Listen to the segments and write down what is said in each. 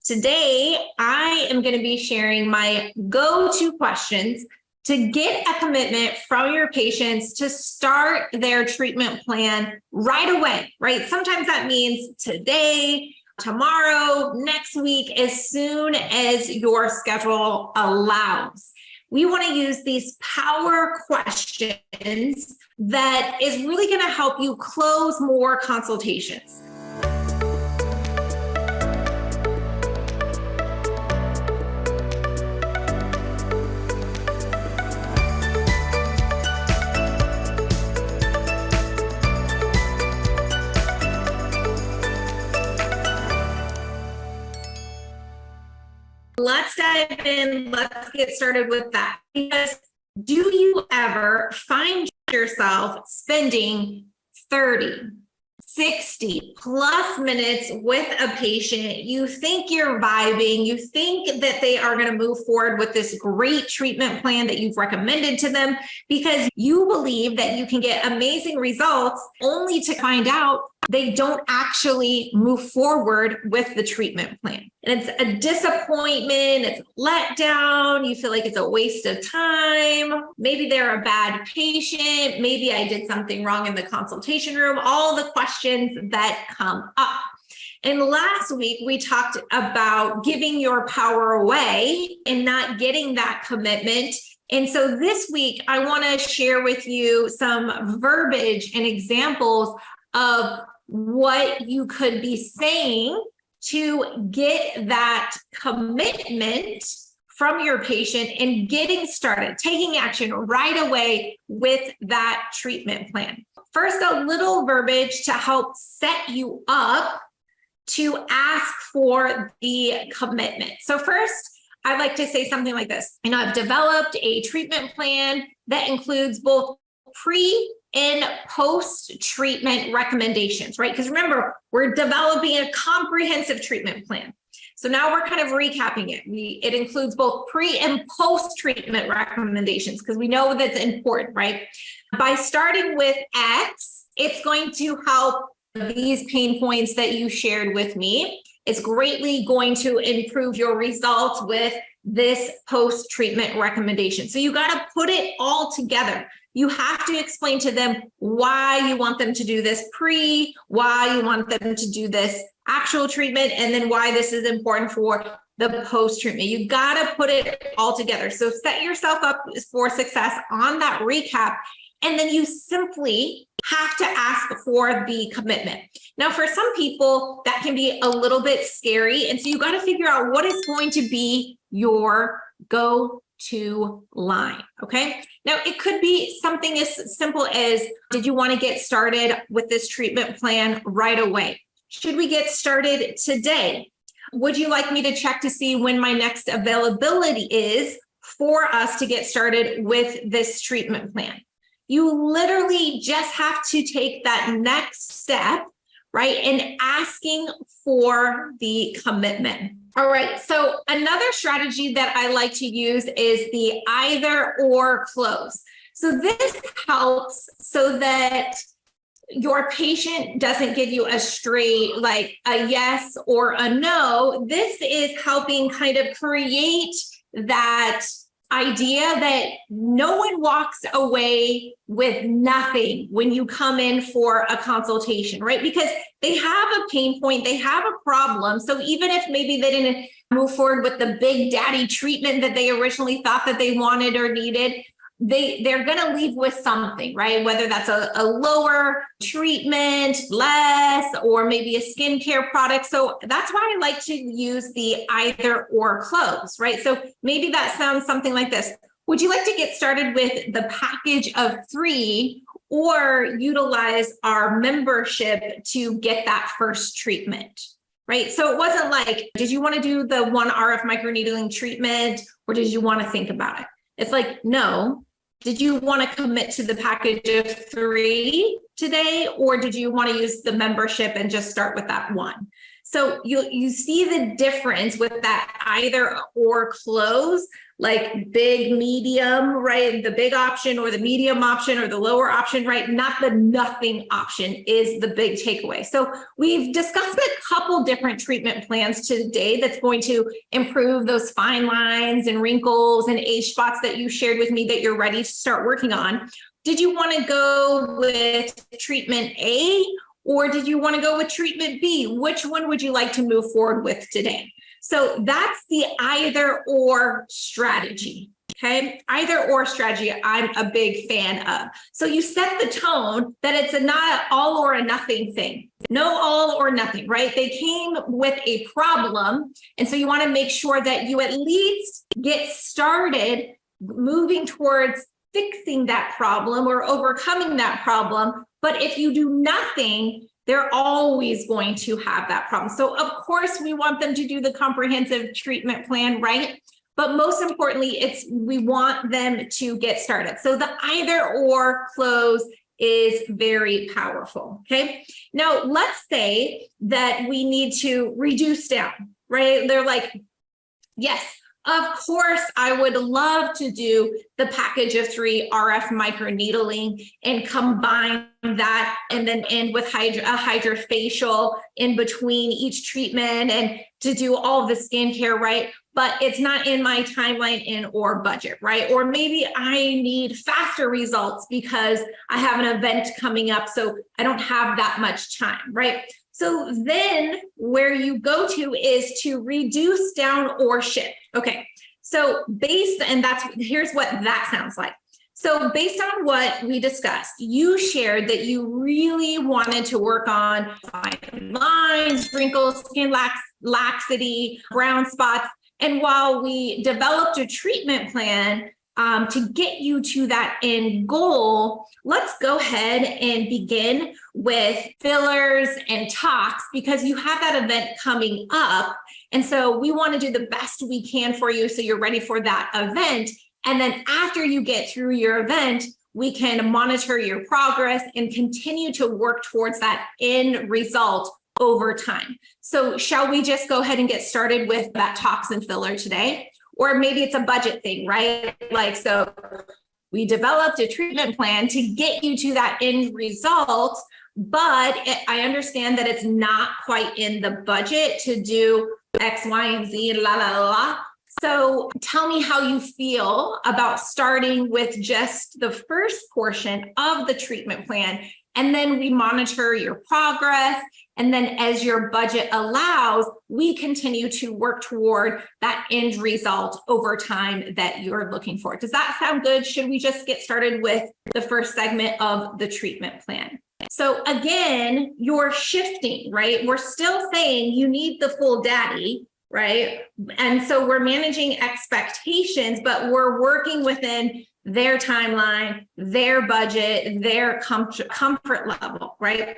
Today, I am going to be sharing my go-to questions to get a commitment from your patients to start their treatment plan right away, right? Sometimes that means today, tomorrow, next week, as soon as your schedule allows. We want to use these power questions that is really going to help you close more consultations. Let's dive in. Let's get started with that. Because do you ever find yourself spending 30, 60 plus minutes with a patient? You think you're vibing, you think that they are going to move forward with this great treatment plan that you've recommended to them because you believe that you can get amazing results, only to find out they don't actually move forward with the treatment plan. And it's a disappointment, it's let down, you feel like it's a waste of time. Maybe they're a bad patient, maybe I did something wrong in the consultation room, all the questions that come up. And last week, we talked about giving your power away and not getting that commitment. And so this week, I want to share with you some verbiage and examples of what you could be saying to get that commitment from your patient and getting started, taking action right away with that treatment plan. First, a little verbiage to help set you up to ask for the commitment. So first, I like to say something like this. I've developed a treatment plan that includes both pre and post-treatment recommendations, right? Because remember, we're developing a comprehensive treatment plan. So now we're kind of recapping it. It includes both pre and post-treatment recommendations because we know that's important, right? By starting with X, it's going to help these pain points that you shared with me. It's greatly going to improve your results with this post-treatment recommendation. So you got to put it all together. You have to explain to them why you want them to do this pre, why you want them to do this actual treatment, and then why this is important for the post-treatment. You got to put it all together. So set yourself up for success on that recap, and then you simply have to ask for the commitment. Now, for some people, that can be a little bit scary, and so you got to figure out what is going to be your go-to line, okay? Now, it could be something as simple as, did you want to get started with this treatment plan right away? Should we get started today? Would you like me to check to see when my next availability is for us to get started with this treatment plan? You literally just have to take that next step, right? And asking for the commitment. All right, so another strategy that I like to use is the either or close. So this helps so that your patient doesn't give you a straight, like a yes or a no. This is helping kind of create that idea that no one walks away with nothing when you come in for a consultation, right? Because they have a pain point, they have a problem. So even if maybe they didn't move forward with the big daddy treatment that they originally thought that they wanted or needed, they're going to leave with something, right? Whether that's a lower treatment, less, or maybe a skincare product. So that's why I like to use the either or close, right? So maybe that sounds something like this. Would you like to get started with the package of 3 or utilize our membership to get that first treatment? Right? So it wasn't like, did you want to do the 1 RF microneedling treatment or did you want to think about it? It's like, no. Did you want to commit to the package of 3 today, or did you want to use the membership and just start with that 1? So you see the difference with that either or close, like big, medium, right? The big option or the medium option or the lower option, right? Not the nothing option is the big takeaway. So we've discussed a couple different treatment plans today that's going to improve those fine lines and wrinkles and age spots that you shared with me that you're ready to start working on. Did you want to go with treatment A, or did you want to go with treatment B? Which one would you like to move forward with today? So that's the either or strategy. Okay, either or strategy, I'm a big fan of. So you set the tone that it's not an all or a nothing thing. No all or nothing, right? They came with a problem. And so you want to make sure that you at least get started moving towards fixing that problem or overcoming that problem. But if you do nothing, they're always going to have that problem. So of course we want them to do the comprehensive treatment plan, right? But most importantly, we want them to get started. So the either or close is very powerful, okay? Now let's say that we need to reduce down, right? They're like, yes, of course, I would love to do the package of 3 RF microneedling and combine that and then end with a hydrofacial in between each treatment and to do all the skincare, right? But it's not in my timeline or budget, right? Or maybe I need faster results because I have an event coming up, so I don't have that much time, right? So then where you go to is to reduce down or shift. Okay, so here's what that sounds like. So based on what we discussed, you shared that you really wanted to work on fine lines, wrinkles, skin laxity, brown spots. And while we developed a treatment plan to get you to that end goal, let's go ahead and begin with fillers and tox because you have that event coming up. And so we want to do the best we can for you so you're ready for that event. And then after you get through your event, we can monitor your progress and continue to work towards that end result over time. So shall we just go ahead and get started with that toxin filler today? Or maybe it's a budget thing, right? Like, so we developed a treatment plan to get you to that end result, but I understand that it's not quite in the budget to do X, Y, and Z, la, la, la, la. So tell me how you feel about starting with just the first portion of the treatment plan, and then we monitor your progress. And then as your budget allows, we continue to work toward that end result over time that you're looking for. Does that sound good? Should we just get started with the first segment of the treatment plan? So again, you're shifting, right? We're still saying you need the full daddy, right? And so we're managing expectations, but we're working within their timeline, their budget, their comfort level, right?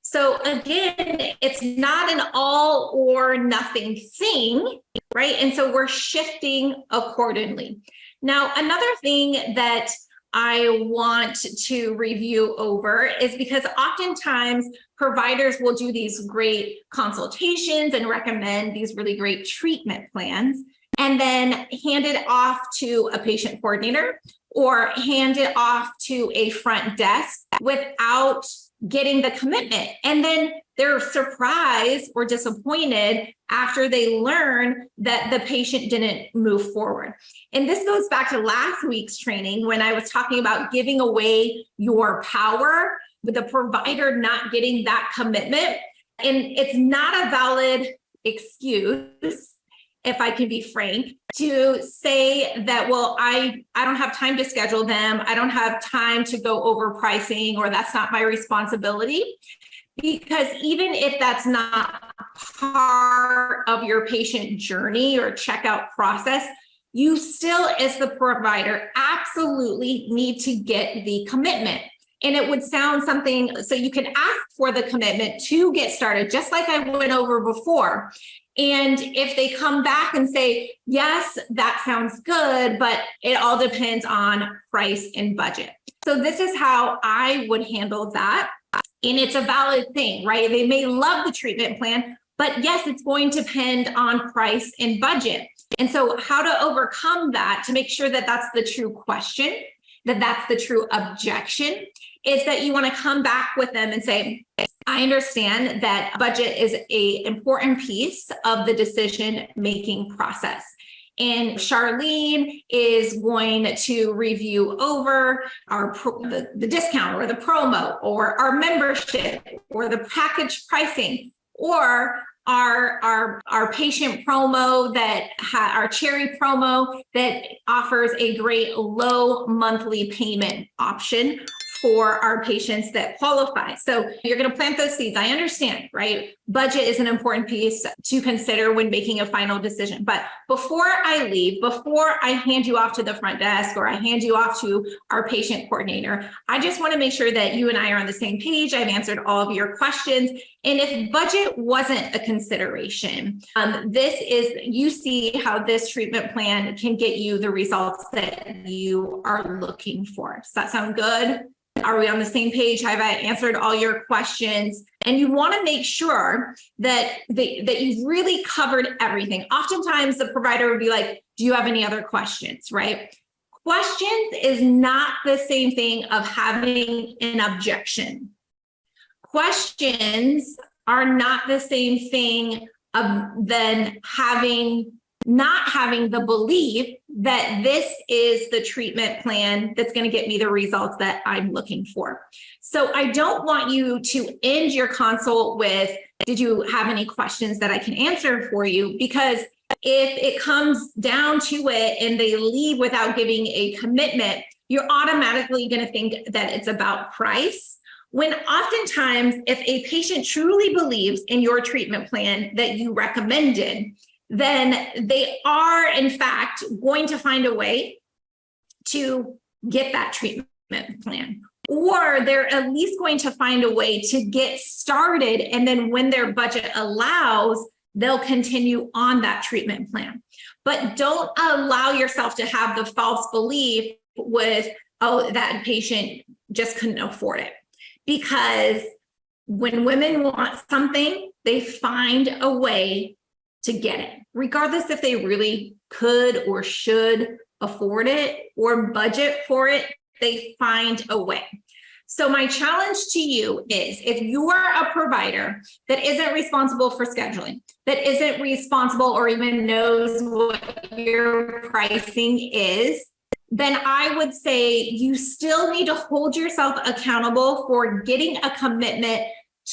So again, it's not an all or nothing thing, right? And so we're shifting accordingly. Now, another thing that I want to review over is because oftentimes providers will do these great consultations and recommend these really great treatment plans and then hand it off to a patient coordinator or hand it off to a front desk without getting the commitment. And then they're surprised or disappointed after they learn that the patient didn't move forward. And this goes back to last week's training when I was talking about giving away your power with the provider not getting that commitment. And it's not a valid excuse, if I can be frank, to say that, well, I don't have time to schedule them. I don't have time to go over pricing, or that's not my responsibility. Because even if that's not part of your patient journey or checkout process, you still, as the provider, absolutely need to get the commitment. And it would sound something, so you can ask for the commitment to get started, just like I went over before. And if they come back and say, yes, that sounds good, but it all depends on price and budget. So this is how I would handle that. And it's a valid thing, right? They may love the treatment plan, But yes, it's going to depend on price and budget. And so how to overcome that to make sure that that's the true question, that that's the true objection, is that you want to come back with them and say, I understand that budget is an important piece of the decision-making process. And Charlene is going to review over the discount or the promo or our membership or the package pricing or our patient promo that our cherry promo that offers a great low monthly payment option for our patients that qualify. So you're going to plant those seeds. I understand, right? Budget is an important piece to consider when making a final decision. But before I leave, before I hand you off to the front desk or I hand you off to our patient coordinator, I just want to make sure that you and I are on the same page. I've answered all of your questions. And if budget wasn't a consideration, you see how this treatment plan can get you the results that you are looking for. Does that sound good? Are we on the same page? Have I answered all your questions? And you want to make sure that you've really covered everything. Oftentimes the provider would be like, do you have any other questions, right? Questions is not the same thing of having an objection. Questions are not the same thing than not having the belief that this is the treatment plan that's going to get me the results that I'm looking for. So I don't want you to end your consult with, did you have any questions that I can answer for you? Because if it comes down to it and they leave without giving a commitment, you're automatically going to think that it's about price. When oftentimes, if a patient truly believes in your treatment plan that you recommended, then they are, in fact, going to find a way to get that treatment plan. Or they're at least going to find a way to get started. And then when their budget allows, they'll continue on that treatment plan. But don't allow yourself to have the false belief with, oh, that patient just couldn't afford it. Because when women want something, they find a way to get it, regardless if they really could or should afford it or budget for it, they find a way. So my challenge to you is, if you are a provider that isn't responsible for scheduling, that isn't responsible or even knows what your pricing is, then I would say you still need to hold yourself accountable for getting a commitment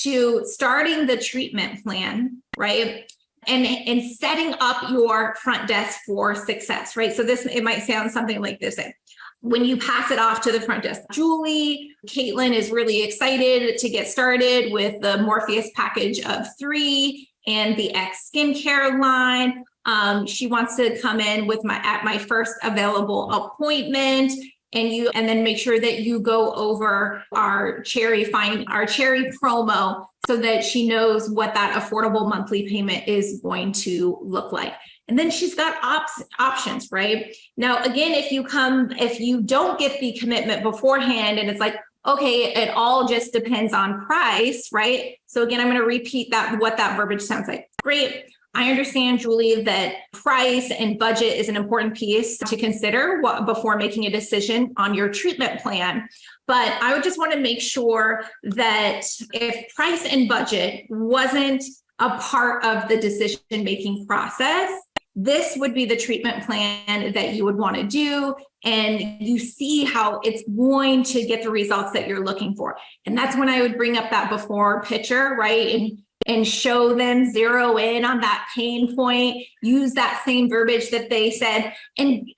to starting the treatment plan, right? And setting up your front desk for success, right? So it might sound something like this. When you pass it off to the front desk, Julie, Caitlin is really excited to get started with the Morpheus package of 3 and the X skincare line. She wants to come in with my first available appointment, and then make sure that you go over our cherry promo so that she knows what that affordable monthly payment is going to look like. And then she's got options, right? Now, again, if you don't get the commitment beforehand and it's like, okay, it all just depends on price, right? So again, I'm going to repeat what that verbiage sounds like. Great. I understand, Julie, that price and budget is an important piece to consider before making a decision on your treatment plan. But I would just want to make sure that if price and budget wasn't a part of the decision-making process, this would be the treatment plan that you would want to do. And you see how it's going to get the results that you're looking for. And that's when I would bring up that before picture, right? And show them, zero in on that pain point, use that same verbiage that they said, and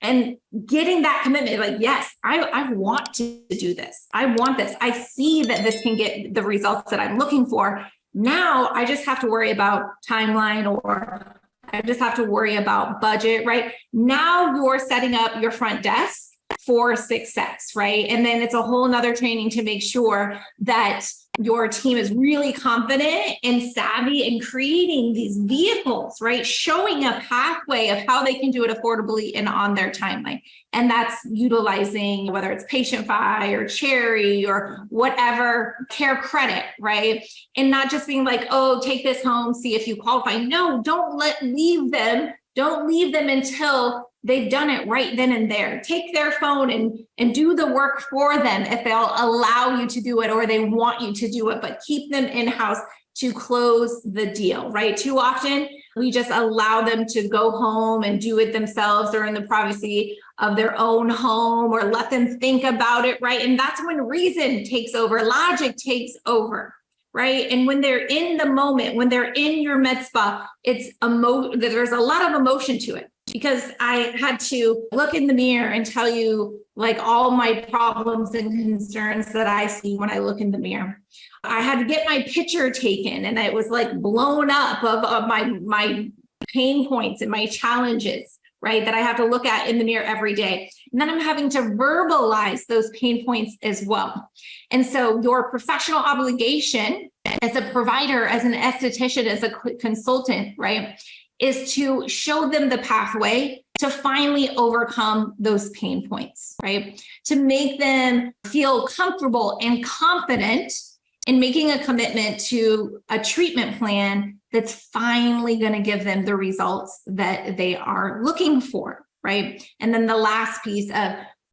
getting that commitment, like, yes, I want to do this. I want this. I see that this can get the results that I'm looking for. Now I just have to worry about timeline, or I just have to worry about budget, right? Now you're setting up your front desk for success, right? And then it's a whole nother training to make sure that your team is really confident and savvy in creating these vehicles, right? Showing a pathway of how they can do it affordably and on their timeline. And that's utilizing whether it's Patient-Fi or Cherry or whatever care credit, right? And not just being like, oh, take this home, see if you qualify. No, don't leave them until they've done it right then and there. Take their phone and do the work for them if they'll allow you to do it or they want you to do it, but keep them in-house to close the deal, right? Too often, we just allow them to go home and do it themselves or in the privacy of their own home or let them think about it, right? And that's when reason takes over, logic takes over, right? And when they're in the moment, when they're in your med spa, there's a lot of emotion to it. Because I had to look in the mirror and tell you like all my problems and concerns that I see when I look in the mirror. I had to get my picture taken and it was like blown up of my pain points and my challenges, right? That I have to look at in the mirror every day. And then I'm having to verbalize those pain points as well. And so your professional obligation as a provider, as an esthetician, as a consultant, right, is to show them the pathway to finally overcome those pain points, right? To make them feel comfortable and confident in making a commitment to a treatment plan that's finally going to give them the results that they are looking for, right? And then the last piece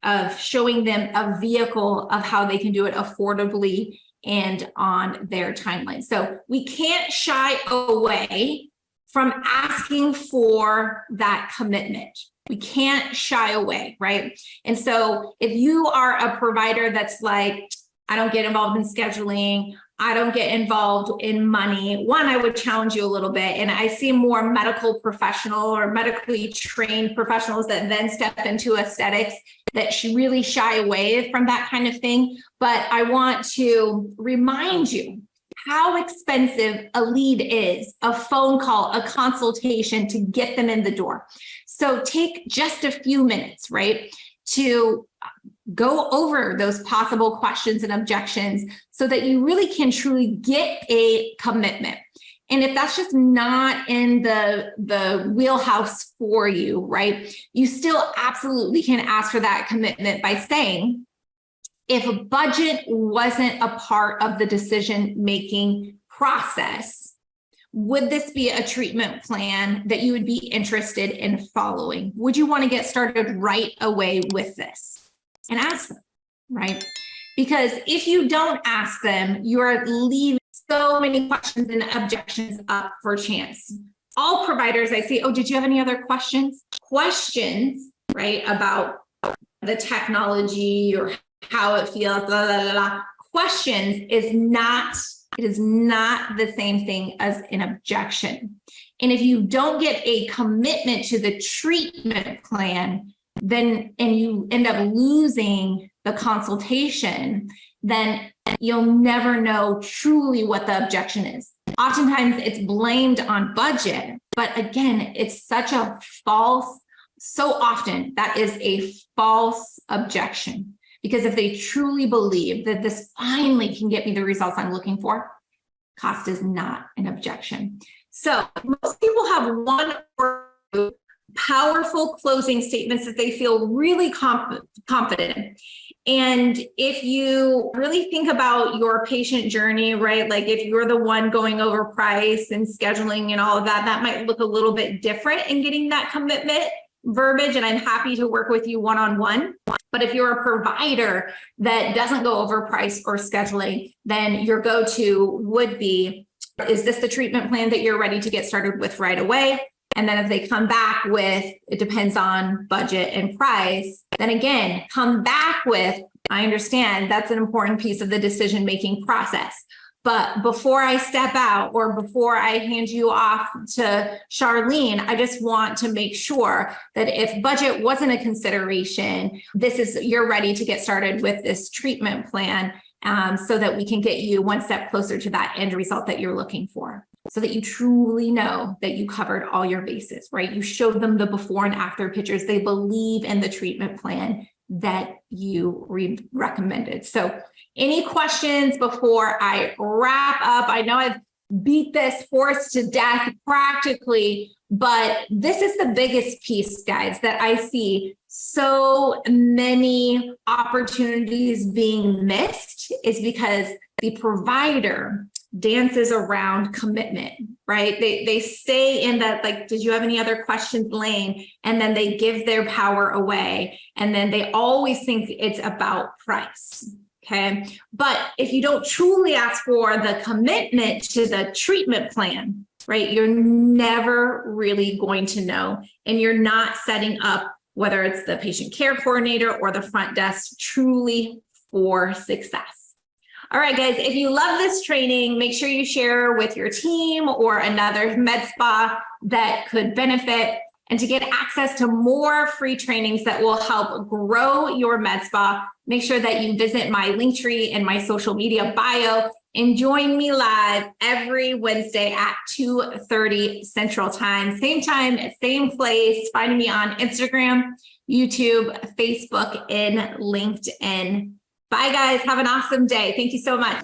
of showing them a vehicle of how they can do it affordably and on their timeline. So we can't shy away from asking for that commitment. We can't shy away, right? And so if you are a provider that's like, I don't get involved in scheduling, I don't get involved in money, one, I would challenge you a little bit. And I see more medical professional or medically trained professionals that then step into aesthetics that really shy away from that kind of thing. But I want to remind you how expensive a lead is, a phone call, a consultation to get them in the door. So take just a few minutes, right, to go over those possible questions and objections so that you really can truly get a commitment. And if that's just not in the wheelhouse for you, right, you still absolutely can ask for that commitment by saying, if a budget wasn't a part of the decision-making process, would this be a treatment plan that you would be interested in following? Would you want to get started right away with this? And ask them, right? Because if you don't ask them, you're leaving so many questions and objections up for chance. All providers I see, oh, did you have any other questions? Questions, right, about the technology or how it feels, blah, blah, blah, blah. Questions is not the same thing as an objection. And if you don't get a commitment to the treatment plan, then, and you end up losing the consultation, then you'll never know truly what the objection is. Oftentimes it's blamed on budget, but again, it's such a so often that is a false objection. Because if they truly believe that this finally can get me the results I'm looking for, cost is not an objection. So most people have one or two powerful closing statements that they feel really confident in. And if you really think about your patient journey, right, like if you're the one going over price and scheduling and all of that, that might look a little bit different in getting that commitment verbiage, and I'm happy to work with you one-on-one. But if you're a provider that doesn't go over price or scheduling, then your go-to would be, is this the treatment plan that you're ready to get started with right away? And then if they come back with, it depends on budget and price, then again, come back with, I understand that's an important piece of the decision-making process. But before I step out or before I hand you off to Charlene, I just want to make sure that if budget wasn't a consideration, you're ready to get started with this treatment plan so that we can get you one step closer to that end result that you're looking for. So that you truly know that you covered all your bases, right? You showed them the before and after pictures. They believe in the treatment plan. that you recommended. So any questions before I wrap up? I know I've beat this horse to death practically, but this is the biggest piece, guys, that I see so many opportunities being missed is because the provider dances around commitment, right? They stay in that, like, did you have any other questions lane? And then they give their power away. And then they always think it's about price. Okay. But if you don't truly ask for the commitment to the treatment plan, right, you're never really going to know. And you're not setting up, whether it's the patient care coordinator or the front desk, truly for success. All right, guys, if you love this training, make sure you share with your team or another med spa that could benefit. And to get access to more free trainings that will help grow your med spa, make sure that you visit my Linktree and my social media bio and join me live every Wednesday at 2:30 Central Time, same place. Find me on Instagram, YouTube, Facebook, and LinkedIn. Bye, guys. Have an awesome day. Thank you so much.